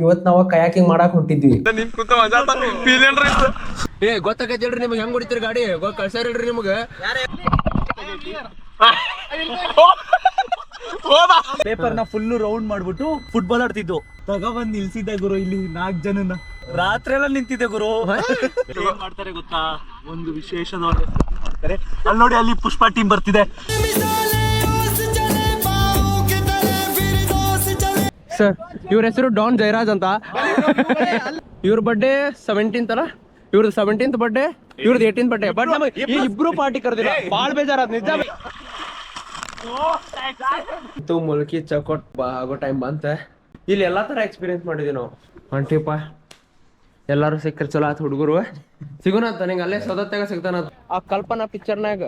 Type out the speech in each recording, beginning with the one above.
ಇವತ್ ನಾವ್ ಕಯಾಕಿಂಗ್ ಮಾಡಾಕ್ ಹೊಂಟಿದ್ವಿ. ಗೊತ್ತಾಗೈತಿ ಹೇಳ್ರಿ ನಿಮ್ಗೆ ಹೆಂಗ್ ಹೊಡಿತೀರಿ ಗಾಡಿ ಕಳ್ಸಾರ ಹೇಳ್ರಿ ನಿಮ್ಗೆ ಪೇಪರ್ ನ ಫುಲ್ ರೌಂಡ್ ಮಾಡ್ಬಿಟ್ಟು ಫುಟ್ಬಾಲ್ ಆಡ್ತಿದ್ದು ತಗೊಬಂದ್ ನಿಲ್ಸಿದ್ದೆ ಗುರು ಇಲ್ಲಿ 4 ಜನನ ರಾತ್ರಿ ಎಲ್ಲ ನಿಂತಿದ್ದೆ ಗುರು. ಏನ್ ಮಾಡ್ತಾರೆ ಗೊತ್ತಾ, ಒಂದು ವಿಶೇಷ ಮಾಡ್ತಾರೆ ಅಲ್ಲಿ ನೋಡಿ, ಅಲ್ಲಿ ಪುಷ್ಪ ಟೀಮ್ ಬರ್ತಿದೆ. ಸರ್ ಇವ್ರ ಹೆಸರು ಡಾನ್ ಜಯರಾಜ್ ಅಂತ. ಇವ್ರ ಬರ್ಡೇ 17th ಅಲ್ಲ, ಇವ್ರದ್ದು 17th ಬರ್ಡೇ, ಇವ್ರದ್ದು 18th ಬರ್ಡೇ. ಬಟ್ ನಮಗೆ ಇಬ್ರು ಪಾರ್ಟಿ ಕರೆದಿಲ್ಲ, ಬಾಳ್ ಬೇಜಾರಾದ ನಿಜ. ಮುಲ್ಕಿ ಚೌಕಟ್ ಆಗೋ ಟೈಮ್ ಬಂತ. ಇಲ್ಲಿ ಎಲ್ಲಾ ತರ ಎಕ್ಸ್ಪೀರಿಯನ್ಸ್ ಮಾಡಿದ್ವಿ ನಾವು. ಹೊಂಟಿಪ್ಪ ಎಲ್ಲಾರು ಸಿಕ್ಕರ್ ಚಲೋ ಆತ್. ಹುಡುಗರು ಸಿಗೋಣಂತ ನಿಂಗೆ ಅಲ್ಲೇ ಸದತ್ತಾಗ ಸಿಗ್ತಾನ. ಆ ಕಲ್ಪನಾ ಪಿಕ್ಚರ್ನಾಗ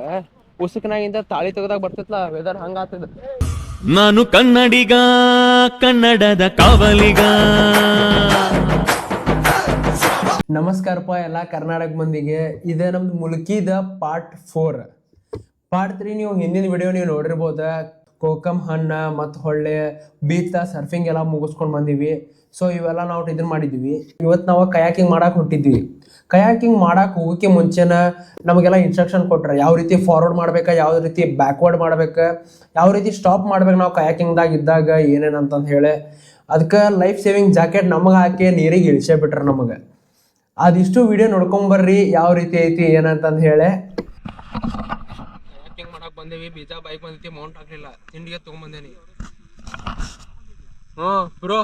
ಉಸುಕನಾಗಿಂದ ತಾಳಿ ತೆಗದಾಗ ಬರ್ತಿತ್ಲ, ವೆದರ್ ಹಂಗ ಆಗ್ತದ. ನಾನು ಕನ್ನಡಿಗ, ಕನ್ನಡದ ಕಾವಲಿಗ. ನಮಸ್ಕಾರಪ್ಪ ಎಲ್ಲ ಕರ್ನಾಟಕ ಮಂದಿಗೆ. ಇದೇ ನಮ್ದು ಮುಲ್ಕಿದ ಪಾರ್ಟ್ 4. ಪಾರ್ಟ್ 3 ನೀವು ಹಿಂದಿನ ವಿಡಿಯೋ ನೀವು ನೋಡಿರ್ಬೋದ. ಕೋಕಮ್ ಹಣ್ಣ ಮತ್ತು ಹೊಳ್ಳೆ ಬೀಚ್ ಸರ್ಫಿಂಗ್ ಎಲ್ಲ ಮುಗಿಸ್ಕೊಂಡು ಬಂದೀವಿ. ಸೊ ಇವೆಲ್ಲ ನಾವು ಇದನ್ನ ಮಾಡಿದ್ವಿ. ಇವತ್ತು ನಾವು ಕಯಾಕಿಂಗ್ ಮಾಡಕ್ಕೆ ಹೊಂಟಿದ್ವಿ. ಕಯಾಕಿಂಗ್ ಮಾಡಕ್ಕೆ ಹೋಗೋಕ್ಕೆ ಮುಂಚೆನ ನಮಗೆಲ್ಲ ಇನ್ಸ್ಟ್ರಕ್ಷನ್ ಕೊಟ್ರೆ, ಯಾವ ರೀತಿ ಫಾರ್ವರ್ಡ್ ಮಾಡ್ಬೇಕಾ, ಯಾವ ರೀತಿ ಬ್ಯಾಕ್ವರ್ಡ್ ಮಾಡ್ಬೇಕು, ಯಾವ ರೀತಿ ಸ್ಟಾಪ್ ಮಾಡ್ಬೇಕು ನಾವು ಕಯಾಕಿಂಗ್ದಾಗ ಇದ್ದಾಗ ಏನೇನಂತಂದು ಹೇಳಿ. ಅದಕ್ಕೆ ಲೈಫ್ ಸೇವಿಂಗ್ ಜಾಕೆಟ್ ನಮಗೆ ಹಾಕಿ ನೀರಿಗೆ ಇಳಿಸೇ ಬಿಟ್ರೆ ನಮಗೆ. ಅದಿಷ್ಟು ವಿಡಿಯೋ ನೋಡ್ಕೊಂಬರ್ರಿ ಯಾವ ರೀತಿ ಐತಿ ಏನಂತಂದು ಹೇಳಿ. ಮಾಡಕ್ ಬಂದೇವಿ, ಬೀಜ ಬೈಕ್ ಬಂದೈತಿ, ಮೌಂಟ್ ಹಾಕ್ಲಿಲ್ಲ, ತಿಂಡಿಗೆ ತಗೊಂಬಂದೇನಿ. ಬ್ರೋ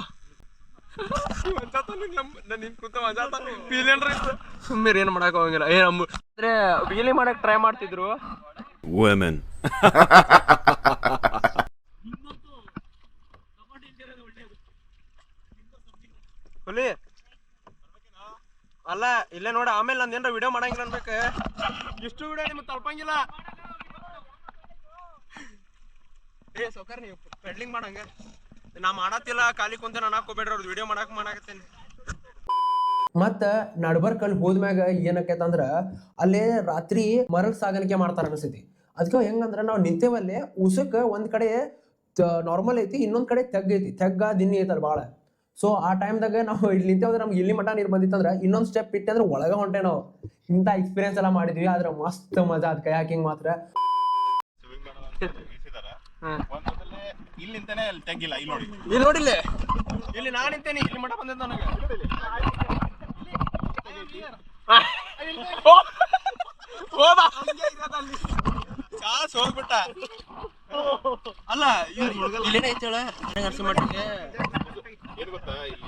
ಸುಮ್ಮನೆ ಏನ್ ಮಾಡಕ್ ಹೋಗಂಗಿಲ್ಲ. ಅಂದ್ರೆ ವೀಲಿ ಮಾಡಕ್ ಟ್ರೈ ಮಾಡ್ತಿದ್ರು. ಹುಲಿ ಅಲ್ಲ ಇಲ್ಲೇ ನೋಡ, ಆಮೇಲೆ ನಂದು ಏನಾರ ವಿಡಿಯೋ ಮಾಡಂಗಿಲ್ಲ ಅನ್ಬೇಕು. ಇಷ್ಟು ವಿಡಿಯೋ ನಿಮ್ಗೆ ತಲುಪಂಗಿಲ್ಲ. ಸೌಕರ್ ನೀವು ಪೆಡ್ಲಿಂಗ್ ಮಾಡಂಗ ನಾ ಮಾಡತ್ತಿಲ್ಲ, ಖಾಲಿ ಕುಂತ ನಾನು ಹೋಗ್ಬೇಡ್ರಿ, ಅವ್ರದ್ದು ವಿಡಿಯೋ ಮಾಡಾಕತ್ತೇನೆ. ಮತ್ತು ನಡ್ಬರ್ಕಲ್ಲಿ ಹೋದ್ಮ್ಯಾಗ ಏನಕ್ಕೈತಂದ್ರೆ ಅಲ್ಲೇ ರಾತ್ರಿ ಮರಳು ಸಾಗಾಣಿಕೆ ಮಾಡ್ತಾರೆ ಅನಿಸ್ತೈತಿ. ಅದಕ್ಕೆ ಹೆಂಗಂದ್ರೆ ನಾವು ನಿಂತೇವಲ್ಲೇ ಉಸಕ್ಕೆ ಒಂದು ಕಡೆ ನಾರ್ಮಲ್ ಐತಿ, ಇನ್ನೊಂದು ಕಡೆ ತೆಗ್ಗೈತಿ, ದಿನ್ನಿ ಐತಲ್ಲ ಭಾಳ. ಸೊ ಆ ಟೈಮ್ದಾಗ ನಾವು ಇಲ್ಲಿ ನಿಂತೇವಂದ್ರೆ ನಮ್ಗೆ ಇಲ್ಲಿ ಮಠ ನೀರು ಬಂದಿತ್ತಂದ್ರೆ ಇನ್ನೊಂದು ಸ್ಟೆಪ್ ಇಟ್ಟೆ ಅಂದ್ರೆ ಒಳಗೆ ಹೊಂಟೆ ನಾವು. ಇಂಥ ಎಕ್ಸ್ಪೀರಿಯನ್ಸ್ ಎಲ್ಲ ಮಾಡಿದ್ವಿ. ಆದ್ರೆ ಮಸ್ತ್ ಮಜಾ ಅದ್ ಕಯಾಕಿಂಗ್ ಮಾತ್ರ. ಇಲ್ಲಿಂತಾನೆ ತೆಗಿಲ್ಲ, ಇಲ್ಲಿ ನೋಡಿ, ಇಲ್ಲಿ ನೋಡಿಲ್ಲ, ಇಲ್ಲಿ ನಾನು ನಿಂತೇನೆ, ಇಲ್ಲಿ ಮಠ ಬಂದಿದ್ದ ನನಗೆ. ಹೋಗ್ಬಿಟ್ಟ ಅಲ್ಲ ಇಲ್ಲೇನೆ ಐತೇಳ ಅರ್ಸಿ ಮಟ್ಟಿಗೆ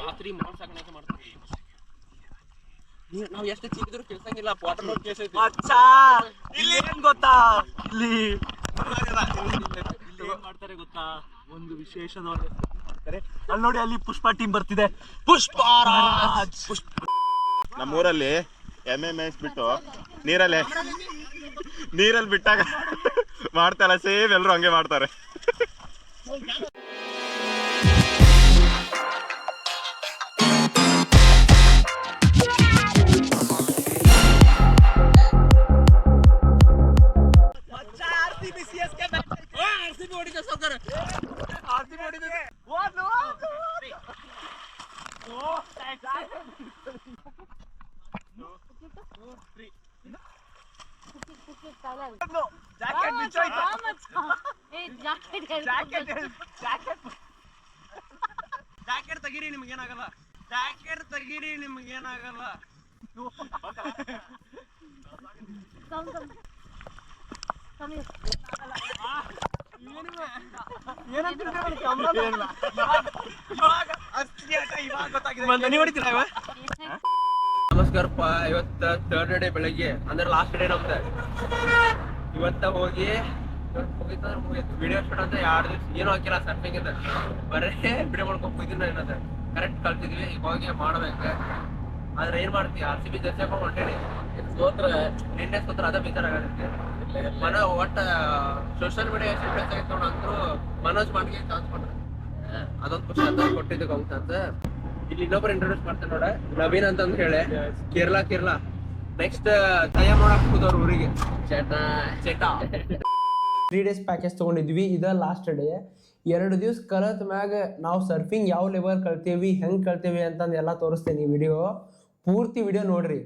ರಾತ್ರಿ ಮೋಟರ್ ಸಾಗಾಣಿಕೆ ಮಾಡ್ತೀವಿ ನಾವು. ಎಷ್ಟು ಚಿಕ್ಕಿದ್ರು ಕೇಳ್ಸಂಗಿಲ್ಲ, ವಾಟರ್ ಕೇಸ್ ಐತಿ. ಇಲ್ಲಿ ಏನ್ ಗೊತ್ತಾ, ಇಲ್ಲಿ ಏನ್ ಮಾಡ್ತಾರೆ ಗೊತ್ತಾ, ಒಂದು ವಿಶೇಷ ಮಾಡ್ತಾರೆ ಅಲ್ಲಿ ನೋಡಿ, ಅಲ್ಲಿ ಪುಷ್ಪ ಟೀಮ್ ಬರ್ತಿದೆ. ಪುಷ್ಪರಾಜ್ ನಮ್ಮೂರಲ್ಲಿ ಎಮ್ಮೆ ಮೇಯಿಸ್ಬಿಟ್ಟು ನೀರಲ್ಲಿ ಬಿಟ್ಟಾಗ ಮಾಡ್ತಾರಲ್ಲ, ಸೇಮ್ ಎಲ್ರು ಹಂಗೆ ಮಾಡ್ತಾರೆ. ಜಾಕೆಟ್ ತೆಗೀರಿ, ನಿಮ್ಗೇನಾಗಲ್ಲ. ಜಾಕೆಟ್ ತೆಗೀರಿ, ನಿಮ್ಗೇನಾಗಲ್ಲ. ನಮಸ್ಕಾರಪ್ಪ. ಇವತ್ತ 3rd ಡೇ ಬೆಳಗ್ಗೆ, ಅಂದ್ರೆ ಲಾಸ್ಟ್ ಡೇ ನಮ್ದು. ಇವತ್ತ ಹೋಗಿ ವಿಡಿಯೋ ಶೂಟ್ ಅಂತ 2 ದಿವಸ ಏನೂ ಹಾಕಿಲ್ಲ ಸರ್ಫಿಂಗ್ ಇಂದ, ಬರೇ ವಿಡಿಯೋ ಮಾಡ್ಕೊಂಡು ಹೋಗಿದ್ದೀನಿ. ಏನದ ಕರೆಕ್ಟ್ ಕಲ್ತಿದ್ವಿ, ಈಗ ಹೋಗಿ ಮಾಡ್ಬೇಕು. ಆದ್ರೆ ಏನ್ ಮಾಡ್ತೀವಿ, RCB ಜೊತೆ ಹಾಕೊಂಡು ಹೊಂಟೇನಿ. ನಿನ್ನೆ ಸೋತ್ರ ಅದ ಬೇಜಾರಾಗತ್ತೆ. ಒಟ್ಟ ಸೋಷಿಯಲ್ ಮೀಡಿಯಾ ಎಷ್ಟು ಫೇಸ್ ಆಗಿತ್ತು ಅಂದ್ರು ಮನೋಜ್ ಮಾಡ್ಗೆ ಚಾನ್ಸ್ ಮಾಡ್ರಿ, ಅದೊಂದು ಖುಷಿ ಅಂತ ಕೊಟ್ಟಿದ್ದು ಗೌತ ಅಂತ. ಇಲ್ಲಿ ಇನ್ನೊಬ್ರು ಇಂಟ್ರೊಡ್ಯೂಸ್ ಮಾಡ್ತೇನೆ ನೋಡ, ನವೀನ್ ಅಂತಂದು ಹೇಳಿ, ಕೇರಳ. ನೆಕ್ಸ್ಟ್ ತಯ ಮಾಡಕ್ ಹೋದವ್ರ ಊರಿಗೆ ಚೇಟಾ 3 days ಪ್ಯಾಕೇಜ್ ತೊಗೊಂಡಿದ್ವಿ. ಇದು ಲಾಸ್ಟ್ ಡೇ. 2 ದಿವ್ಸ ಕಲತ್ ಮ್ಯಾಗ ನಾವು ಸರ್ಫಿಂಗ್ ಯಾವ ಲೆವೆಲ್ ಕಲ್ತೇವಿ ಹೆಂಗೆ ಕಲ್ತೇವಿ ಅಂತಂದು ಎಲ್ಲ ತೋರಿಸ್ತೇನೆ ಈ ವಿಡಿಯೋ. ಪೂರ್ತಿ ವಿಡಿಯೋ ನೋಡ್ರಿ.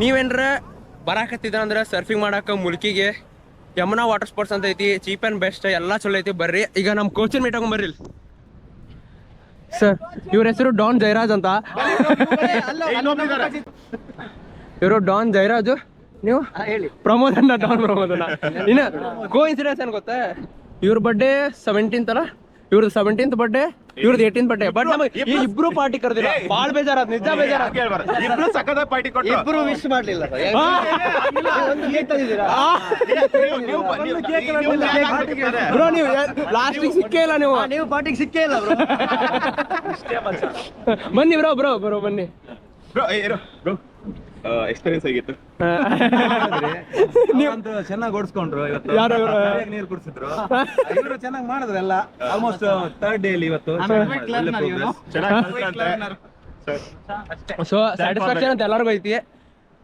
ನೀವೇನ್ರ ಬರಾಕತ್ತಿದ್ರ ಅಂದ್ರೆ ಸರ್ಫಿಂಗ್ ಮಾಡಾಕ ಮುಲ್ಕಿಗೆ ಯಮುನಾ ವಾಟರ್ ಸ್ಪೋರ್ಟ್ಸ್ ಅಂತ ಐತಿ. ಚೀಪ್ ಆ್ಯಂಡ್ ಬೆಸ್ಟ್, ಎಲ್ಲ ಚಲೋ ಐತಿ. ಬರ್ರಿ ಈಗ ನಮ್ಮ ಕೋಚಿನ ಮೀಟ್ ಬರ್ರಿ ಸರ್. ಇವ್ರ ಹೆಸರು ಡಾನ್ ಜಯರಾಜ್ ಅಂತ. ಇವರು ಡಾನ್ ಜಯರಾಜು, ನೀವು ಹೇಳಿ ಪ್ರಮೋದನ್ನ. ಡಾನ್ ಪ್ರಮೋದನ್ನ. ಇನ್ನ ಕೋ ಇನ್ಸಿಡೆನ್ಸ್ ಏನ್ ಗೊತ್ತಾ, ಇವ್ರ ಬರ್ಡೇ 17th ಅಲ್ಲ, ಇವ್ರದ್ದು 17th ಬರ್ಡೇ, ಇವ್ರದ್ದು 18th ಬರ್ಡೇ. ಬಟ್ ನಮಗೆ ಇಬ್ರು ಪಾರ್ಟಿ ಕರೆದಿಲ್ಲ. ಬಾಳ್ ಬೇಜಾರಾದ, ನಿಜ ಬೇಜಾರಾದ. ಇಬ್ರು ಸಖತ್ ಪಾರ್ಟಿ ಕೊಟ್ಟು ಇಬ್ರು ವಿಶ್ ಮಾಡ್ಲಿಲ್ಲ. ಬ್ರೋ ನೀವು ಲಾಸ್ಟಿಗೆ ಸಿಕ್ಕೇ ಇಲ್ಲ. ನೀವು ಪಾರ್ಟಿಗೆ ಸಿಕ್ಕೇ ಇಲ್ಲ ಬ್ರೋ. ಬನ್ನಿ ಬ್ರೋ, ಬ್ರೋ ಬ್ರೋ ಬನ್ನಿ. ಎಕ್ಸ್ಪೀರಿಯನ್ಸ್ ಆಗಿತ್ತು. ನೀವಂತೂ ಚೆನ್ನಾಗಿ ಓಡಿಸ್ಕೊಂಡ್ರು ಇವತ್ತು. ಯಾರು ನೀರು ಕುಡಿಸಿದ್ರು ಇವರು ಚೆನ್ನಾಗಿ ಮಾಡಿದ್ರು ಎಲ್ಲ. ಆಲ್ಮೋಸ್ಟ್ 3rd ಡೇ ಇಲ್ಲಿ ಇವತ್ತು. ಸೊ ಸ್ಯಾಟಿಸ್ಫ್ಯಾಕ್ಷನ್ ಅಂತ ಎಲ್ಲರಿಗೂ ಐತಿ.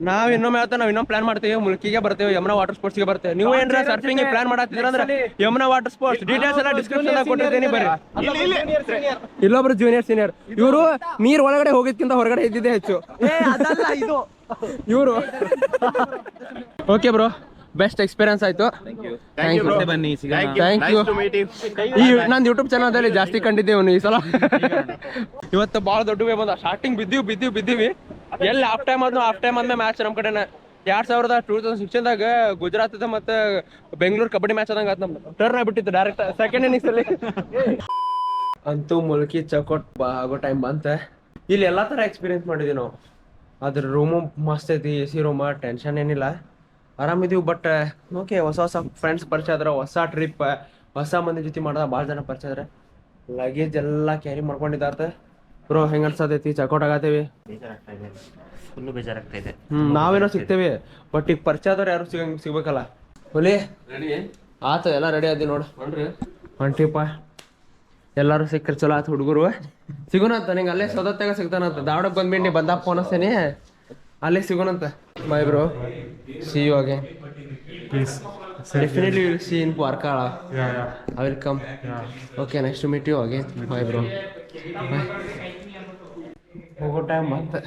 ನಾವ್ ಇನ್ನೊಮ್ಮೆ ನಾವ್ ಇನ್ನೊಂದು ಪ್ಲಾನ್ ಮಾಡ್ತೀವಿ. ಮುಲ್ಕಿಗೆ ಬರ್ತೇವೆ, ಯಮುನಾ ವಾಟರ್ ಸ್ಪೋರ್ಟ್ಸ್ ಗೆ ಬರ್ತೇವೆ. ನೀವು ಏನ್ರ ಸರ್ಫಿಂಗ್ ಪ್ಲಾನ್ ಮಾಡತ್ತಿದ್ರ ಅಂದ್ರೆ ಯಮುನಾ ವಾಟರ್ ಸ್ಪೋರ್ಟ್ಸ್ ಡೀಟೇಲ್ಸ್ ಎಲ್ಲ ಡಿಸ್ಕ್ರಿಪ್ಷನ್ ಕೊಟ್ಟಿರ್ತೀನಿ, ಬರ್ರಿ. ಇಲ್ಲೊಬ್ರು ಜೂನಿಯರ್ ಸೀನಿಯರ್. ಇವರು ನೀರ್ ಒಳಗಡೆ ಹೋಗಿದ್ಕಿಂತ ಹೊರಗಡೆ ಇದ್ದಿದ್ದೆ ಹೆಚ್ಚು. ಇದು ಇವರು ಓಕೆ ಬ್ರೋ, ಬೆಸ್ಟ್ ಎಕ್ಸ್ಪೀರಿಯನ್ಸ್ ಆಯ್ತು. ಬನ್ನಿ, ಥ್ಯಾಂಕ್ ಯು. ಈ ನಂದು ಯೂಟ್ಯೂಬ್ ಚಾನಲ್ದಲ್ಲಿ ಜಾಸ್ತಿ ಕಂಡಿದ್ದೇವೆ ಈ ಸಲ. ಇವತ್ತು ಭಾಳ ದೊಡ್ಡ ವೇ ಬಂದ. ಸ್ಟಾರ್ಟಿಂಗ್ ಬಿದ್ದೀವಿ ಎಲ್ಲಿ ಹಾಫ್ ಟೈಮ್ ಆದ್ಮೇಲೆ ಮ್ಯಾಚ್ ನಮ್ಮ ಕಡೆನ 2016ದಾಗ ಗುಜರಾತ್ ಮತ್ತೆ ಬೆಂಗಳೂರು ಕಬಡ್ಡಿ ಮ್ಯಾಚ್ ಆದಂಗೆ ಆಯ್ತು. ನಮ್ದು ಟರ್ನ್ ಆಗ್ಬಿಟ್ಟಿತ್ತು ಡೈರೆಕ್ಟ್ ಸೆಕೆಂಡ್ ಇನ್ನಿಂಗ್ಸ್ ಅಲ್ಲಿ. ಅಂತೂ ಮುಲ್ಕಿ ಚೌಕಟ್ ಆಗೋ ಟೈಮ್ ಬಂತ. ಇಲ್ಲಿ ಎಲ್ಲಾ ತರ ಎಕ್ಸ್ಪೀರಿಯನ್ಸ್ ಮಾಡಿದ್ವಿ ನಾವು. ಅದ್ರ ರೂಮು ಮಸ್ತ್ ಐತಿ, AC ರೂಮ, ಟೆನ್ಷನ್ ಏನಿಲ್ಲ, ಆರಾಮಿದೀವಿ. ಬಟ್ ಓಕೆ, ಹೊಸ ಫ್ರೆಂಡ್ಸ್ ಪರಿಚಯ ಆದ್ರೆ, ಹೊಸ ಟ್ರಿಪ್, ಹೊಸ ಮಂದಿ ಜೊತೆ ಮಾಡಿದ ಭಾಳ ಜನ ಪರಿಚಯ ಆದ್ರೆ. ಲಗೇಜ್ ಎಲ್ಲ ಕ್ಯಾರಿ ಮಾಡ್ಕೊಂಡಿದ್ದಾತ. ಬ್ರೋ ಹೆಂಗ ಅನ್ಸತೈತಿ? ಚೆಕ್ಔಟ್ ಆಗತ್ತೇವಿ. ಫುಲ್ಲು ಬೇಜಾರಾಗ್ತಾ ಇದೆ. ನಾವೇನೋ ಸಿಗ್ತೇವಿ, ಬಟ್ ಈಗ ಪರಿಚಯ ಆದವ್ರು ಯಾರು ಸಿಗ್ಬೇಕಲ್ಲ. ಹುಲಿ ಆತ, ಎಲ್ಲ ರೆಡಿ ಆದಿ ನೋಡು. ಹೊಂಟಿಪ್ಪ, ಎಲ್ಲಾರು ಸಿಕ್ಕರ್ ಚಲೋ ಆತ. ಹುಡುಗರು ಸಿಗೋಣಂತ, ನಿಂಗೆ ಅಲ್ಲೇ ಸೋದತ್ತಾಗ ಸಿಗ್ತಾನಂತ. ದಾವಡಕ್ಕೆ ಬಂದ್ಬಿಟ್ಟು ಬಂದಾಗ ಫೋನ್ ಹಚ್ತೇನಿ, ಅಲ್ಲೇ ಸಿಗೋಣಂತ. Bye bro, see you again. Definitely we'll see in Parkala. I will come. Okay, nice to meet you again. Bye bro. Bye. ಹೋಗೋ ಟೈಮ್ ಮತ್ತೆ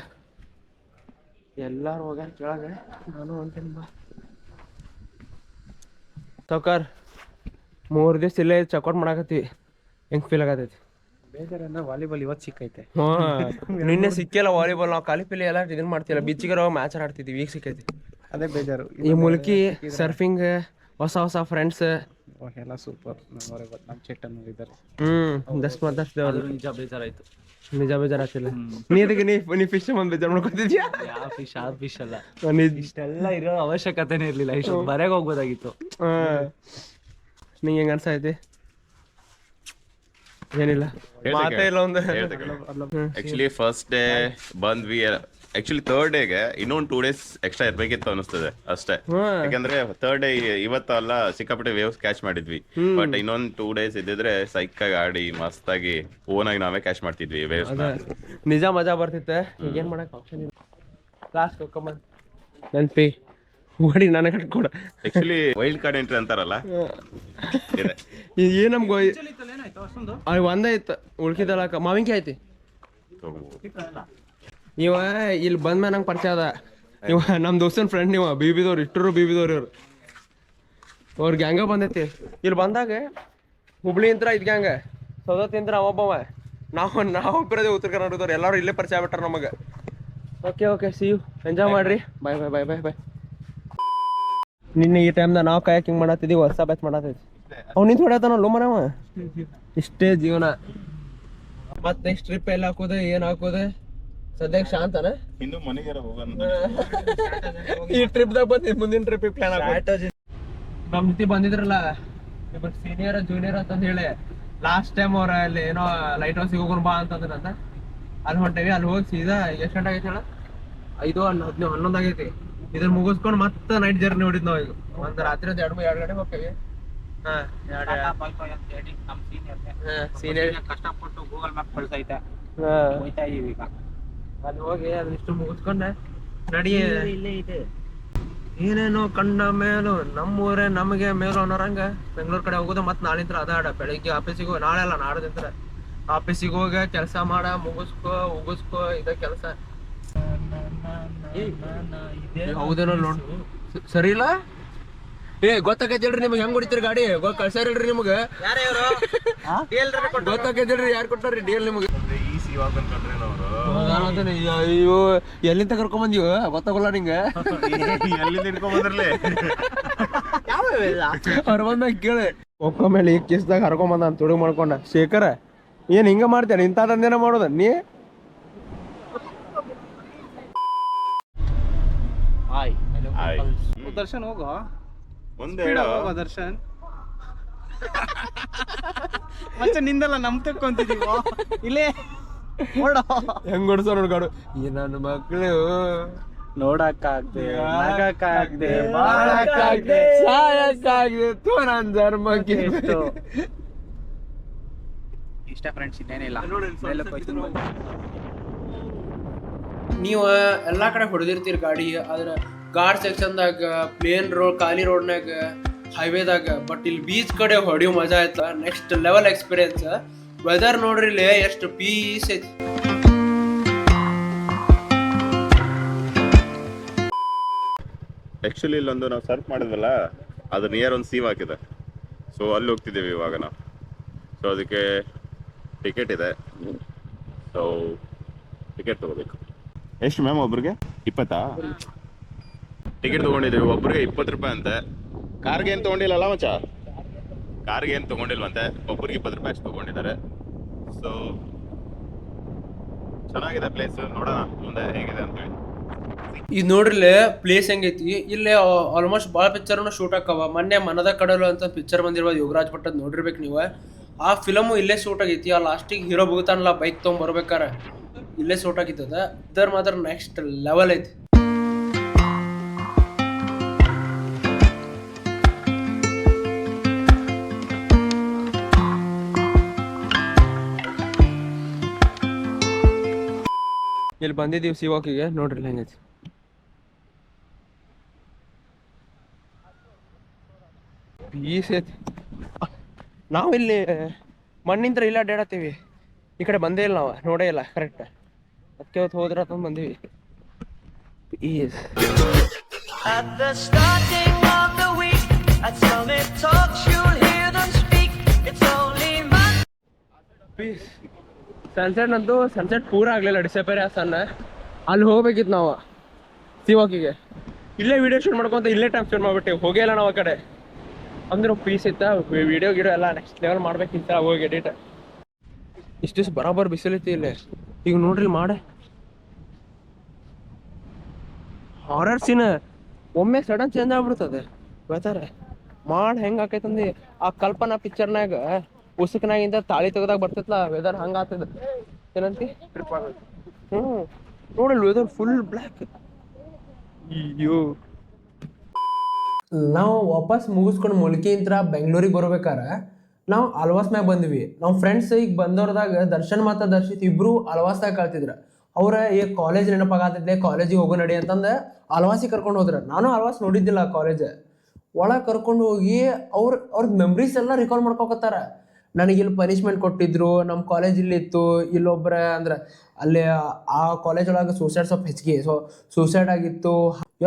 ಎಲ್ಲಾರು ಹೋಗ್ಯಾರ ಕೆಳಗೆ, ನಾನು ಹೊಂಟೇನಿ. ಬಾ ಸೌಕರ್, 3 ದಿವಸ ಇಲ್ಲೇ ಚೆಕ್ಔಟ್ ಮಾಡಾಕತ್ತೀವಿ. ಹೆಂಗ್ ಫೀಲ್ ಆಗತೈತಿ? ಬೇಜಾರನ್ನ ವಾಲಿಬಾಲ್ ಇವತ್ತು ಸಿಕ್ಕೈತೆ. ನಿನ್ನೆ ಸಿಕ್ಕಿಲ್ಲ ವಾಲಿಬಾಲ್. ನಾವು ಕಾಲಿಪಿಲಿ ಎಲ್ಲ ಇದನ್ನ ಮಾಡ್ತಿಲ್ಲ, ಬೀಚಿಗೆ ಮ್ಯಾಚ್ ಆಡ್ತಿದ್ವಿ. ಈಗ ಸಿಕ್ಕೈತಿ, ಅದೇ ಬೇಜಾರು. ಈ ಮುಲ್ಕಿ ಸರ್ಫಿಂಗ್, ಹೊಸ ಫ್ರೆಂಡ್ಸ್ ಎಲ್ಲ ಸೂಪರ್. ನಮ್ಮ ಚೇಟನ್ ಇದ್ದಾರೆ. ಜಸ್ಟ್ ಮಾತಾಡ್ತಿದ್ದೇವೆ. ಅದು ನಿಜ ಬೇಜಾರಾಯ್ತು. ನಿಜ ಬೇಜಾರಾಗ್ತಿಲ್ಲ. ನೀ ಫಿಶ್ ಬಂದು ಬೇಜಾರು ಮಾಡ್ಕೊತಿದ್ಯಾ? ಯಾವ ಫಿಶ್ ಅಲ್ಲ, ಇಷ್ಟೆಲ್ಲ ಇರೋ ಅವಶ್ಯಕತೆನೇ ಇರ್ಲಿಲ್ಲ. ಇಷ್ಟು ಬರೆಗೆ ಹೋಗ್ಬೋದಾಗಿತ್ತು. ನಿಂಗೆ ಹೆಂಗ ಅನ್ಸೈತಿ? ಏನಿಲ್ಲ, ಮಾತೇ ಇಲ್ಲ ಒಂದು. ಆಕ್ಚುಲಿ ಫಸ್ಟ್ ಡೇ ಬಂದ್ವಿ. ಆಕ್ಚುಲಿ 3rd ಡೇಗೆ ಇನ್ನೊಂದು 2 days ಎಕ್ಸ್ಟ್ರಾ ಇರ್ಬೇಕಿತ್ತು ಅನಿಸ್ತದೆ ಅಷ್ಟೇ. ಯಾಕಂದ್ರೆ 3rd ಡೇ ಇವತ್ತಲ್ಲ ಸಿಕ್ಕಾಪಟ್ಟೆ ವೇವ್ಸ್ ಕ್ಯಾಚ್ ಮಾಡಿದ್ವಿ. ಬಟ್ ಇನ್ನೊಂದು 2 days ಇದ್ದಿದ್ರೆ ಸೈಕಾಗಿ ಆಡಿ ಮಸ್ತಾಗಿ ಓನಾಗಿ ನಾವೇ ಕ್ಯಾಚ್ ಮಾಡ್ತಿದ್ವಿ ವೇವ್ಸ್. ನಿಜ ಮಜಾ ಬರ್ತಿತ್ತೆ. ಏನ್ ಮಾಡಕ್ ಆಪ್ಷನ್ ಇಲ್ಲ. ಲಾಸ್ಟ್ ನೆನ್ಪಿ ಓಡಿ ನನಗೆ ಕೊಡ. ಆಕ್ಚುಲಿ ವೈಲ್ಡ್ ಕಾರ್ಡ್ ಎಂಟ್ರಿ ಅಂತಾರಲ್ಲ, ಇದೆ. ಏನ್ ನಮ್ಗೆ ಒಂದೇ ಇತ್ತು, ಉಳ್ಕಿದಲ್ಲ ಮಾವಿನ್ಕಾಯಿ ಐತಿ. ಇವ ಇಲ್ಲಿ ಬಂದ್ಮೇಲೆ ನಂಗೆ ಪರಿಚಯ ಅದ. ಇವ ನಮ್ಮ ದೋಸ್ತನ ಫ್ರೆಂಡ್. ಇವ ಬಿಬಿದವ್ರು, ಇಟ್ಟರು ಬಿಬಿದವ್ರು. ಇವ್ರು ಅವ್ರ ಗ್ಯಾಂಗ ಬಂದೈತಿ. ಇಲ್ಲಿ ಬಂದಾಗ ಹುಬ್ಳಿ ಅಂತ ಇದು ಗ್ಯಾಂಗ ಸೌದತ್ತಿಂದ್ರ ಅವೊಬ್ಬವ ನಾವು ಬರೋದೇ ಉತ್ತರ ಕರ್ನಾಟಕದವ್ರು ಎಲ್ಲರೂ ಇಲ್ಲೇ ಪರಿಚಯ ಆಗ್ಬಿಟ್ಟಾರ ನಮಗೆ. ಓಕೆ ಸಿ ಯು, ಎಂಜಾಯ್ ಮಾಡ್ರಿ. ಬಾಯ್ ಬಾಯ್ ಬಾಯ್ ಬಾಯ್ ಬಾಯ್. ನಿನ್ನೆ ಈ ಟೈಮ್ದಾಗ ನಾವು ಕಯಾಕಿಂಗ್ ಮಾಡತ್ತಿದ್ದೀವಿ, ಹೊಸ ಬ್ಯಾಚ್ ಮಾಡತ್ತೈತಿ. ಅವ್ನು ನಿಂತು ಹೊಡ್ಯಾತಾನ ಲೋ ಮನವ. ಇಷ್ಟೇ ಜೀವನ. ಮತ್ತೆ ನೆಕ್ಸ್ಟ್ ಟ್ರಿಪ್ ಎಲ್ಲ ಹಾಕೋದೆ ಏನ್ ಹಾಕೋದೆ ಸದ್ಯಕ್ಕೆ ಶಾಂತನ. ಇನ್ನು ಮನೆಗೆ ಹೋಗೋಣ. ಈ ಟ್ರಿಪ್ದಾಗ ಬಂದು ಮುಂದಿನ ಟ್ರಿಪ್ ಪ್ಲಾನ್ ಆಗ. ನಮ್ ಜೊತೆ ಬಂದಿದ್ರಲ್ಲ ಇಬ್ಬರು ಸೀನಿಯರ್ ಜೂನಿಯರ್ ಅಂತಂದ್ ಹೇಳಿ ಲಾಸ್ಟ್ ಟೈಮ್ ಅವ್ರ ಅಲ್ಲಿ ಏನೋ ಲೈಟ್ ಹೌಸ್ ಹೋಗೋಣ ಬಾ ಅಂತಂದ್ರಂತ. ಅಲ್ಲಿ ಹೊಂಟೇವಿ. ಅಲ್ಲಿ ಹೋಗಿ ಸೀದಾ ಎಷ್ಟು ಗಂಟೆ ಆಗೈತಿ ಹೇಳ? 5:11 ಆಗೈತಿ. ಇದನ್ನ ಮುಗಿಸ್ಕೊಂಡು ಮತ್ತೆ ನೈಟ್ ಜರ್ನಿ ಹೊಡಿದ್ ನಾವ್ ಈಗ. ಒಂದ್ ರಾತ್ರಿ 2 ಗಂಟೆಗೆ ಹೋಗ್ತೇವಿ. ಸೀನಿಯರ್ ಕಷ್ಟಪಟ್ಟು ಗೂಗಲ್ ಮ್ಯಾಪ್ ಕಳ್ಸೈತೆ ಹೋಯ್ತಾ ಇದೀವಿ ಈಗ. ಅಲ್ಲಿ ಹೋಗಿ ಅದನ್ನಿಷ್ಟು ಮುಗಿಸ್ಕೊಂಡೆ ನಡಿ. ಏನೇನೋ ಕಂಡ ಮೇಲು ನಮ್ಮೂರೇ ನಮಗೆ ಮೇಲು ಅನ್ನೋರಂಗ ಬೆಂಗಳೂರು ಕಡೆ ಹೋಗೋದು. ಮತ್ತೆ ನಾಳಿಂತ್ರ ಅದಾಡ ಬೆಳಿಗ್ಗೆ ಆಫೀಸಿಗೆ ನಾಳೆ ಅಲ್ಲ ನಾಡದಿಂತ್ರ ಆಫೀಸಿಗೆ ಹೋಗ ಕೆಲಸ ಮಾಡ ಉಗಿಸ್ಕೋ ಇದ ಕೆಲಸ. ಹೌದೇನೋ ನೋಡ್ ಸರಿ ಇಲ್ಲ. ಗೊತ್ತಾಕೈತಿ ಹೇಳ್ರಿ ನಿಮ್ಗೆ ಹೆಂಗ್ ಹೊಡಿತೀರಿ ಗಾಡಿ? ಕಳ್ಸಾರ ಹೇಳ್ರಿ ನಿಮ್ಗೆ. ಗೊತ್ತಾಕೈತಿ ಯಾರು ಕೊಟ್ಟಾರ್ರಿ ಡೀಲ್ ನಿಮ್ಗೆ? ಅಯ್ಯೋ ಎಲ್ಲಿಂದ ಕರ್ಕೊಂಡ್ ಬಂದೀವ ಗೊತ್ತಾಗಲ್ಲ ನಿಂಗ. ಎಲ್ಲಿಂದ ಹಿಡ್ಕೊಂಡ್ ಬಂದ್ರಲ್ಲೇ ಅವ್ರ ಬಂದಾಗ ಕೇಳಿ ಒಕ್ಕ ಮೇಲೆ ಈ ಕೇಸ್ದಾಗ ಹರ್ಕೊಂಡ್ ಬಂದ ತುಡುಗ್ ಮಾಡ್ಕೊಂಡ. ಶೇಖರ ಏನ್ ಹಿಂಗ ಮಾಡ್ತೇನೆ? ಇಂಥ ದಂಧೆನ ಮಾಡೋದ ನೀ? ದರ್ಶನ್ ಹೋಗೋ ಮುಂದೆ ದರ್ಶನ್. ಮತ್ತೆ ನಿಂದಲ್ಲ ನಮ್ ತಕ್ಕೊಂತಿದೀವ ಇಲ್ಲೇ ಹೆಂಗ್ ಹೊಡ್ಸೋ ನೋಡ್ಗಾಡು. ಈ ನನ್ನ ಮಕ್ಳು ನೋಡಕ್ಕಾಗ್ದೆ ಸಾಯಕ್ಕಾಗ್ದೆ ತೋ ನನ್ ಧರ್ಮಕ್ಕೆ. ಇಷ್ಟ ಫ್ರೆಂಡ್ಸ್, ಇನ್ನೇನಿಲ್ಲ. ನೀವು ಎಲ್ಲಾ ಕಡೆ ಹೊಡೆದಿರ್ತೀರಿ ಗಾಡಿ, ಆದ್ರೆ ಘಾಟ್ ಸೆಕ್ಷನ್ದಾಗ, ಪ್ಲೇನ್ ರೋಡ್, ಖಾಲಿ ರೋಡ್ನಾಗ, ಹೈವೇದಾಗ. ಬಟ್ ಇಲ್ಲಿ ಬೀಚ್ ಕಡೆ ಹೊಡಿಯೋ ಮಜಾ ಆಯ್ತಾ ನೆಕ್ಸ್ಟ್ ಲೆವೆಲ್ ಎಕ್ಸ್ಪೀರಿಯನ್ಸ್. ವೆದರ್ ನೋಡ್ರಿ ಇಲ್ಲಿ ಎಷ್ಟು ಪೀಸ್ ಐತಿ. ಆಕ್ಚುಲಿ ಇಲ್ಲೊಂದು ನಾವು ಸರ್ಚ್ ಮಾಡಿದ್ವಲ್ಲ, ಅದು ನಿಯರ್ ಒಂದು ಸೀವ್ ಹಾಕಿದೆ. ಸೊ ಅಲ್ಲಿ ಹೋಗ್ತಿದ್ದೀವಿ ಇವಾಗ ನಾವು. ಸೊ ಅದಕ್ಕೆ ಟಿಕೆಟ್ ಇದೆ. ಸೊ ಟಿಕೆಟ್ ತಗೋಬೇಕು. ಎಷ್ಟು ಮ್ಯಾಮ್ ಒಬ್ರಿಗೆ? 20 ಟಿಕೆಟ್ ತೊಗೊಂಡಿದ್ದೀವಿ. ಒಬ್ರಿಗೆ 20 ರೂಪಾಯಿ ಅಂತೆ. ಕಾರ್ಗೆ ಏನು ತೊಗೊಂಡಿಲ್ಲಲ್ಲ ಮಚ್ಚ? ಕಾರ್ಗೆ ಏನು ತೊಗೊಂಡಿಲ್ವಂತೆ. ಒಬ್ರಿಗೆ 20 ರೂಪಾಯಿ ಅಷ್ಟು ತೊಗೊಂಡಿದ್ದಾರೆ. ಸೊ ಚೆನ್ನಾಗಿದೆ ಪ್ಲೇಸ್. ನೋಡೋಣ ಮುಂದೆ ಹೇಗಿದೆ ಅಂತೇಳಿ. ಇದು ನೋಡ್ರಿಲೆ ಪ್ಲೇಸ್ ಹೆಂಗೈತಿ. ಇಲ್ಲೇ ಆಲ್ಮೋಸ್ಟ್ ಭಾಳ ಪಿಕ್ಚರ್ನ ಶೂಟ್ ಆಕ್ಕವ. ಮೊನ್ನೆ ಮನದ ಕಡಲು ಅಂತ ಪಿಕ್ಚರ್ ಬಂದಿರ್ಬೋದು, ಯೋಗರಾಜ್ ಭಟ್ಟದ್ ನೋಡಿರ್ಬೇಕು ನೀವು. ಆ ಫಿಲಮು ಇಲ್ಲೇ ಶೂಟ್ ಆಗೈತಿ. ಆ ಲಾಸ್ಟಿಗೆ ಹೀರೋ ಬುಗುತಾನಲ್ಲ ಬೈಕ್ ತೊಗೊಂಬರ್ಬೇಕಾರ, ಇಲ್ಲೇ ಶೂಟ್ ಆಗಿತ್ತದ. ಇದರ ಮಾತ್ರ ನೆಕ್ಸ್ಟ್ ಲೆವೆಲ್ ಐತಿ. ಇಲ್ಲಿ ಬಂದಿದ್ದೀವಿ ಸಿವಾಕಿಗೆ. ನೋಡ್ರಿ ಹೆಂಗೈತಿ. ಪೀಸ್ ಐತಿ. ನಾವಿಲ್ಲಿ ಮಣ್ಣಿಂತ್ರ ಇಲ್ಲ ಅಡ್ಡಾಡತ್ತೀವಿ. ಈ ಕಡೆ ಬಂದೇ ಇಲ್ಲ ನಾವು, ನೋಡೇ ಇಲ್ಲ ಕರೆಕ್ಟ್. ಅದಕ್ಕೆ ಹೊತ್ತು ಹೋದ್ರ ಅಂತಂದು ಬಂದೀವಿ. Peace At the starting of the week, at Summit Talks, you'll hear them speak. It's only Monday. Peace. Sunset ಅಂತೂ ಸನ್ಸೆಟ್ ಪೂರ ಆಗಲಿಲ್ಲ, ಡಿಸಪೇರ್ ಸಣ್ಣ. ಅಲ್ಲಿ ಹೋಗ್ಬೇಕಿತ್ತು ನಾವು ಸಿವಾಕಿಗೆ. ಇಲ್ಲೇ ವಿಡಿಯೋ ಶೂಟ್ ಮಾಡ್ಕೊಂತ ಇಲ್ಲೇ ಟೈಮ್ ಸ್ಪೆಂಡ್ ಮಾಡ್ಬಿಟ್ಟಿವಿ. ಹೋಗೇ ಇಲ್ಲ ನಾವು ಆ ಕಡೆ. ಅಂದ್ರೆ ಪೀಸ್ ಇತ್ತ. ವಿಡಿಯೋ ಗಿಡಿಯೋ ಎಲ್ಲ ನೆಕ್ಸ್ಟ್ ಲೆವೆಲ್ ಮಾಡ್ಬೇಕಿತ್ತ ಹೋಗಿ ಎಡಿಟ್. ಇಷ್ಟು ಬರಾಬರ್ ಬಿಸಿಲೈತಿ ಇಲ್ಲೇ. ಈಗ ನೋಡ್ರಿ ಮಾಡೆ ಹಾರರ್ ಸೀನ್ ಒಮ್ಮೆ ಸಡನ್ ಚೇಂಜ್ ಆಗ್ಬಿಡ್ತದೆ ವೆದರ್. ಮಾಡ್ ಹೆಂಗ್ ಆಕೈತಂದು ಆ ಕಲ್ಪನಾ ಪಿಕ್ಚರ್ನಾಗ ಉಸುಕ್ನಾಗಿಂದ ತಾಳಿ ತೆಗ್ದಾಗ ಬರ್ತೈತ್ಲ ವೆದರ್ ಹಂಗ ಆಗ್ತದ. ಏನಂತಿ ಟ್ರಿಪ್ ಆಗ. ನೋಡಲ್ ವೆದರ್ ಫುಲ್ ಬ್ಲ್ಯಾಕ್. ಅಯ್ಯೋ ನಾವು ವಾಪಸ್ ಮುಗಿಸ್ಕೊಂಡು ಮುಲ್ಕಿಂತ್ರ ಬೆಂಗ್ಳೂರಿಗೆ ಬರ್ಬೇಕಾರ ನಾವು ಆಳ್ವಾಸ್ ಮ್ಯಾಗ ಬಂದ್ವಿ. ನಾವು ಫ್ರೆಂಡ್ಸ್ ಈಗ ಬಂದವ್ರದಾಗ ದರ್ಶನ್ ಮತ್ತು ದರ್ಶಿತ್ ಇಬ್ರು ಆಳ್ವಾಸ್ದಾಗ ಕಳ್ತಿದ್ರ. ಅವ್ರ ಈಗ ಕಾಲೇಜ್ ನೆನಪಾಗತ್ತಿದ್ದೆ, ಕಾಲೇಜಿಗೆ ಹೋಗೋ ನಡಿ ಅಂತಂದು ಆಳ್ವಾಸಿಗೆ ಕರ್ಕೊಂಡು ಹೋದ್ರ. ನಾನು ಆಳ್ವಾಸ್ ನೋಡಿದ್ದಿಲ್ಲ ಕಾಲೇಜ್ ಒಳಗೆ. ಕರ್ಕೊಂಡು ಹೋಗಿ ಅವ್ರದ್ದು ಮೆಮ್ರೀಸ್ ಎಲ್ಲ ರಿಕಾಲ್ ಮಾಡ್ಕೊಕತ್ತಾರ. ನನಗಿಲ್ಲಿ ಪನಿಷ್ಮೆಂಟ್ ಕೊಟ್ಟಿದ್ರು, ನಮ್ಮ ಕಾಲೇಜ್ ಇಲ್ಲಿತ್ತು, ಇಲ್ಲೊಬ್ಬರ ಅಂದ್ರೆ ಅಲ್ಲಿ ಆ ಕಾಲೇಜ್ ಒಳಗೆ ಸೂಸೈಡ್ ಸ್ವಲ್ಪ ಹೆಚ್ಚಿಗೆ. ಸೊ ಸೂಸೈಡ್ ಆಗಿತ್ತು.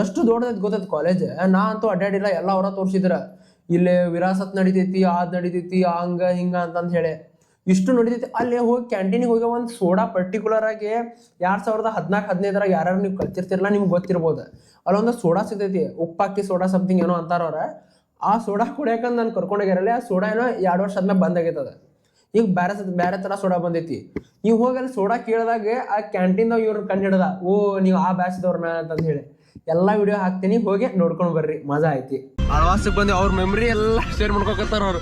ಎಷ್ಟು ದೊಡ್ಡದೈತೆ ಗೊತ್ತೈತೆ ಕಾಲೇಜ್. ನಾ ಅಂತೂ ಅಡ್ಡಾಡಿಲ್ಲ, ಎಲ್ಲ ಅವರ ತೋರಿಸಿದ್ರ. ಇಲ್ಲೇ ವಿರಾಸತ್ ನಡಿತೈತಿ, ಅದ್ ನಡಿತೈತಿ, ಹಂಗ ಹಿಂಗ ಅಂತಂದು ಹೇಳಿ. ಇಷ್ಟು ನೋಡಿದೈತಿ. ಅಲ್ಲಿ ಹೋಗಿ ಕ್ಯಾಂಟೀನಿಗೆ ಹೋಗಿ ಒಂದು ಸೋಡಾ ಪರ್ಟಿಕ್ಯುಲರ್ ಆಗಿ 2014-15 ಯಾರು ನೀವು ಕಲ್ತಿರ್ತಿರಲ್ಲ ನಿಮ್ಗೆ ಗೊತ್ತಿರ್ಬೋದು. ಅಲ್ಲೊಂದು ಸೋಡಾ ಸಿಗ್ತೈತಿ, ಉಪ್ಪಾಕಿ ಸೋಡಾ ಸಮಥಿಂಗ್ ಏನೋ ಅಂತಾರವ್ರ. ಆ ಸೋಡಾ ಕುಡಿಯಾಕಂದು ನಾನು ಕರ್ಕೊಂಡೋಗ್ಯಾರಲ್ಲಿ. ಆ ಸೋಡಾ ಏನೋ 2 ವರ್ಷ ಆದ್ಮೇಲೆ ಬಂದಾಗೈತದ. ಈಗ ಬೇರೆ ಥರ ಸೋಡಾ ಬಂದೈತಿ. ನೀವು ಹೋಗಿ ಅಲ್ಲಿ ಸೋಡಾ ಕೇಳಿದಾಗ ಆ ಕ್ಯಾಂಟೀನ್ದಾಗ ಇವ್ರು ಕಂಡು ಹಿಡ್ದ, ಓ ನೀವು ಆ ಬ್ಯಾಚ್ದವ್ರನ್ನ ಅಂತಂದು ಹೇಳಿ ಎಲ್ಲ ವಿಡಿಯೋ ಹಾಕ್ತೀನಿ, ಹೋಗಿ ನೋಡ್ಕೊಂಡು ಬರ್ರಿ, ಮಜಾ ಐತಿ. ಆಳ್ವಾಸಕ್ಕೆ ಬಂದು ಅವ್ರ ಮೆಮ್ರಿ ಎಲ್ಲ ಶೇರ್ ಮಾಡ್ಕೊಕತ್ತಾರ ಅವ್ರು.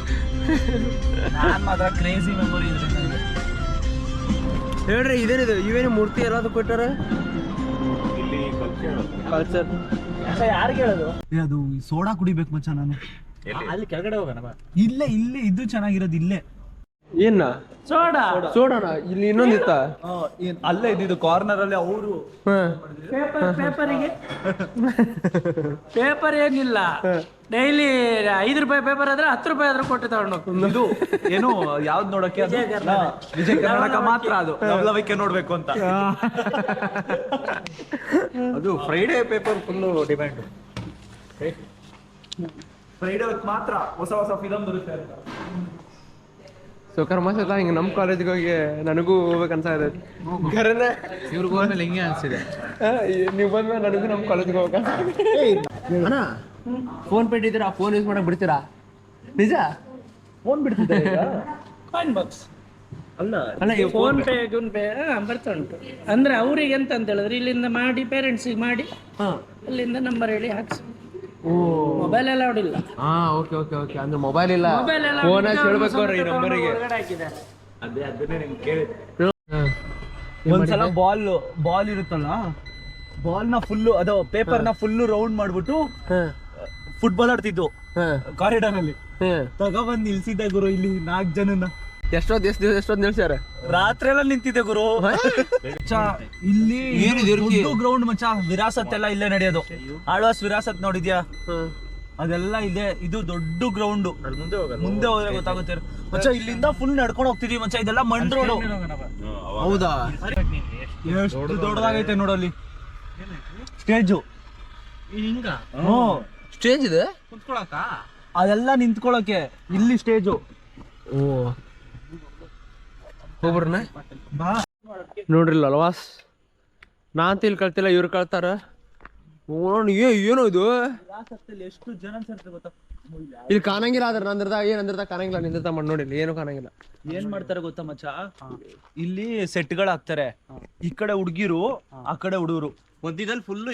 ನಾನು ಮಾತ್ರ ಕ್ರೇಜಿ ಮೆಮೊರಿ ಹೇಳ್ರಿ, ಇದೇನಿದು ಇವೇನು ಮೂರ್ತಿ ಎಲ್ಲದು ಕೊಟ್ಟಾರ ಕಲ್ಚರ್. ಯಾರಿಗೆ ಹೇಳೋದು? ಅದು ಸೋಡಾ ಕುಡಿಬೇಕು ಮಚ್ಚ ನಾನು. ಅಲ್ಲಿ ಕೆಳಗಡೆ ಹೋಗೋಣ. ಇಲ್ಲೇ ಇದು ಚೆನ್ನಾಗಿರೋದು ಇಲ್ಲೇ. ಏನ ಸೋಡಾ ಸೋಡಾನ ಇಲ್ಲಿ ಇನ್ನೊಂದಿತ್ತ. ಅಲ್ಲೇ ಇದ್ದಿದ್ದು ಕಾರ್ನರ್ ಅಲ್ಲಿ ಅವರು ಪೇಪರ್ ಏನಿಲ್ಲ, ಡೈಲಿ 5 ರೂಪಾಯಿ ಪೇಪರ್ ಆದ್ರೆ 10 ರೂಪಾಯಿ ಆದ್ರೂ ಕೊಟ್ಟು ತಗೊಂಡು ಇದು ಏನು ಯಾವ್ದು ನೋಡಕ್ಕೆ ವಿಜಯ ಕರ್ನಾಟಕ ಮಾತ್ರ ಅದು ಲವಲವಿಕೆ ನೋಡ್ಬೇಕು ಅಂತ. ಅದು Friday paper full demand. Friday ಮಾತ್ರ ಹೊಸ ಫಿಲಮ್ ಬರುತ್ತೆ ಅಂತ. ಸೊ ಕರ್ಮಶತ ಹಿಂಗೆ ನಮ್ಮ ಕಾಲೇಜಿಗೆ ಹೋಗಿ ನನಗೂ ಹೋಗ್ಬೇಕು ಅನ್ಸಾಯ್ತು. ಖರೇನ ಇವ್ರಿಗೆ ಹೋದ್ಮೇಲೆ ಹಿಂಗೆ ಅನ್ಸಿದೆ. ನೀವು ಬಂದ್ಮೇಲೆ ನನಗೂ ನಮ್ಮ ಕಾಲೇಜಿಗೆ ಹೋಗ್ಬೇಕು ಅಣ್ಣ. ಫೋನ್ ಪೇ ಇಟ್ಟಿದ್ದೀರಾ, ಫೋನ್ ಯೂಸ್ ಮಾಡಕ್ ಬಿಡ್ತೀರಾ? ನಿಜ ಫೋನ್ ಬಿಡ್ತಿದ್ದಾರೆ ಕಾಯಿನ್ ಬಾಕ್ಸ್ ಅಣ್ಣ ಫೋನ್ ಪೇ ಗೂನ್ ಪೇ ಬರ್ತಾ ಉಂಟು. ಅಂದ್ರೆ ಅವ್ರಿಗೆ ಎಂತ ಅಂತ ಹೇಳಿದ್ರೆ ಇಲ್ಲಿಂದ ಮಾಡಿ ಪೇರೆಂಟ್ಸಿಗೆ ಮಾಡಿ ಅಲ್ಲಿಂದ ನಂಬರ್ ಹೇಳಿ ಹಾಕ್ಸಿ. ಮೊಬೈಲ್ ಎಲ್ಲ ಇಲ್ಲ. ಹಾ ಓಕೆ ಓಕೆ ಓಕೆ. ಅಂದ್ರೆ ಮೊಬೈಲ್ ಇಲ್ಲ, ಮೊಬೈಲ್ ಎಲ್ಲ ಫೋನ್ ಹೇಳ್ಬೇಕು ಅವ್ರ ಈ ನಂಬರಿಗೆ. ಹಾಕಿದೆ. ಅದನ್ನೇ ನಿಮ್ಗೆ ಕೇಳಿದೆ. ಒಂದ್ಸಲ ಬಾಲ್ ಇರುತ್ತಲ್ಲ, ಬಾಲ್ ನ ಫುಲ್ಲು ಅದು ಪೇಪರ್ ನ ಫುಲ್ಲು ರೌಂಡ್ ಮಾಡ್ಬಿಟ್ಟು ಫುಟ್ಬಾಲ್ ಆಡ್ತಿದ್ದು ಕಾರಿಡಾರ್ ಅಲ್ಲಿ. ತಗೊಬಂದ್ ನಿಲ್ಸಿದ್ದೆ ಗುರು ಇಲ್ಲಿ 4 ಜನನ. ಎಷ್ಟೊತ್ತು ನಿಲ್ಸ್ಯಾರ? ರಾತ್ರಿ ಎಲ್ಲ ನಿಂತಿದ್ದೆ ಗುರು. ಇಲ್ಲಿ ಗ್ರೌಂಡ್ ಮಚ್ಚ. ವಿರಾಸತ್ ಎಲ್ಲ ಇಲ್ಲೇ ನಡೆಯೋದು. ಆಳ್ವಾಸ್ ವಿರಾಸತ್ ನೋಡಿದ್ಯಾ? ಅದೆಲ್ಲ ಇದೆ. ಇದು ದೊಡ್ಡ ಗ್ರೌಂಡ್. ಮುಂದೆ ಹೋದ್ರೆ ಗೊತ್ತಾಗುತ್ತೆ ಮಚ್ಚ. ಇಲ್ಲಿಂದ ಫುಲ್ ನಡ್ಕೊಂಡು ಹೋಗ್ತಿದೀವಿ ಮಚ್ಚ. ಇದೆಲ್ಲ ಮಣ್ ರೋಡ್. ಹೌದಾ? ಎಷ್ಟು ದೊಡ್ಡದಾಗೈತೆ ನೋಡಲ್ಲಿ ಸ್ಟೇಜು. ಸ್ಟೇಜ್ ಇದೆ ಅದೆಲ್ಲ ನಿಂತ್ಕೊಳಕ್ಕೆ. ಇಲ್ಲಿ ಸ್ಟೇಜು. ಓ ಹೋಗ್ಬರ್ನ ನೋಡ್ರಿ ಅಲ್ವಾಸ್. ನಾನ್ ಇಲ್ಲಿ ಕಳ್ತಿಲ್ಲ, ಇವ್ರು ಕಳ್ತಾರ. ಏನೋ ಇದು ಎಷ್ಟು ಜನ ಗೊತ್ತಾ? ಇಲ್ಲಿ ಕಾಣಂಗಿಲ್ಲ. ಆದ್ರೆ ನಂದ್ರದಾಗ ಕಾಣಂಗಿಲ್ಲ. ನಿಂದ ಮಾಡಿ ನೋಡಿ, ಏನು ಕಾಣಂಗಿಲ್ಲ. ಏನ್ ಮಾಡ್ತಾರೆ ಗೊತ್ತಾ ಮಚ್ಚ? ಇಲ್ಲಿ ಸೆಟ್ಗಳು ಹಾಕ್ತಾರೆ. ಈ ಕಡೆ ಹುಡುಗಿರು, ಆ ಕಡೆ ಹುಡುಗರು. ಮಧ್ಯದಲ್ಲಿ ಫುಲ್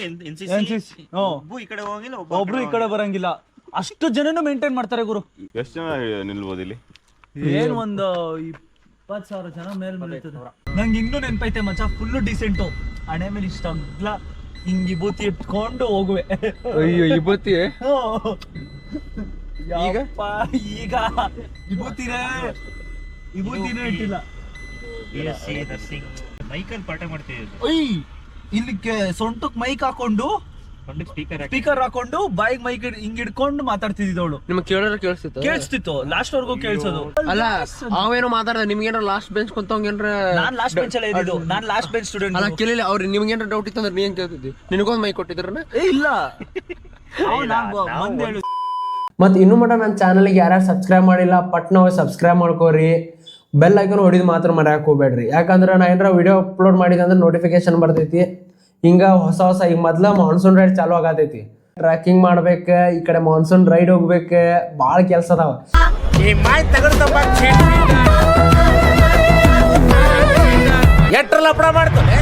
ಒಬ್ರು ಈ ಕಡೆ ಬರಂಗಿಲ್ಲ. ಅಷ್ಟು ಜನನು ಮೇಂಟೈನ್ ಮಾಡ್ತಾರೆ ಗುರು. ಎಷ್ಟು ಜನ ನಿಲ್ಬೋದು ಇಲ್ಲಿ? ಏನ್ ಒಂದು 20,000 ಜನ ಮೇಲ್ ನಂಗೆ ಇನ್ನೂ ನೆನ್ಪೈತೆ ಮಚ್ಚ. Full decent. ಹಣೆ ಮೇಲೆ ಇಷ್ಟ ಅಗ್ಲ ಹಿಂಗ್ ವಿಭೂತಿ ಇಟ್ಕೊಂಡು ಹೋಗುವೆ. ಅಯ್ಯೋ ವಿಭೂತಿ. ಈಗ ವಿಭೂತಿನೇ ಇಟ್ಟಿಲ್ಲ. ಮೈಕಲ್ ಪಾಠ ಮಾಡ್ತಿದ್ದೆ. ಇಲ್ಲಿ ಸೊಂಟಕ್ ಮೈಕ್ ಹಾಕೊಂಡು, ಸ್ಪೀಕರ್ ಹಾಕೊಂಡು ಬಾಯಿಗೆ ಮೈಕ್ ಹಿಂಗ್ ಹಿಡ್ಕೊಂಡು ಮಾತಾಡ್ತಿದ್ದವಳು. ನಿಮ್ಗೆ ಕೇಳಿಸ್ತಿತ್ತು ಲಾಸ್ಟ್ ವರ್ಗೂ ಕೇಳಿಸೋದು. ಅಲ್ಲ ಅವೇನೋ ಮಾತಾಡ್ದ. ನಿಮ್ಗೇನಾರ ಲಾಸ್ಟ್ ಬೆಂಚ್ ಕುಂತವಂಗೇನ್ರ? ನಾನ್ ಲಾಸ್ಟ್ ಬೆಂಚ್ ಅಲ್ಲ ಇದ್ದಿದ್ದು. ನಾನ್ ಲಾಸ್ಟ್ ಬೆಂಚ್ ಸ್ಟೂಡೆಂಟ್. ಅಲ್ಲ ಕೇಳಿಲ್ಲ ಅವ್ರು. ನಿಮ್ಗೇನಾರ ಡೌಟ್ ಇತ್ತು ಅಂದ್ರೆ ನೀನ್ ಕೇಳ್ತಿದ್ದಿ. ನಿನಗೊಂದು ಮೈಕ್ ಕೊಟ್ಟಿದ್ರನ? ಇಲ್ಲ. ಮತ್ತೆ ಇನ್ನೂ ಮಟ್ಟ ನನ್ನ ಚಾನಲ್ಗೆ ಯಾರ್ಯಾರು ಸಬ್ಸ್ಕ್ರೈಬ್ ಮಾಡಿಲ್ಲ, ಪಟ್ನ ಹೋಗಿ ಸಬ್ಸ್ಕ್ರೈಬ್ ಮಾಡ್ಕೋರಿ. ಬೆಲ್ ಐಕನ್ ಹೊಡಿದು ಮಾತ್ರ ಮರ್ಯಾಕ್ ಹೋಗ್ಬೇಡ್ರಿ. ಯಾಕಂದ್ರೆ ನಾ ಏನಾರ ವಿಡಿಯೋ ಅಪ್ಲೋಡ್ ಮಾಡಿದೆ ಅಂದ್ರೆ ನೋಟಿಫಿಕೇಶನ್ ಬರ್ತೈತಿ. ಹಿಂಗ ಹೊಸ ಈಗ ಮೊದ್ಲ ಮಾನ್ಸೂನ್ ರೈಡ್ ಚಾಲು ಆಗತೈತಿ. ಟ್ರ್ಯಾಕಿಂಗ್ ಮಾಡ್ಬೇಕು, ಈ ಕಡೆ ಮಾನ್ಸೂನ್ ರೈಡ್ ಹೋಗ್ಬೇಕು, ಭಾಳ ಕೆಲಸ ಅದಾವ. ಎಟ್ರ ಲಪಡ ಮಾಡ್ತಾನೆ.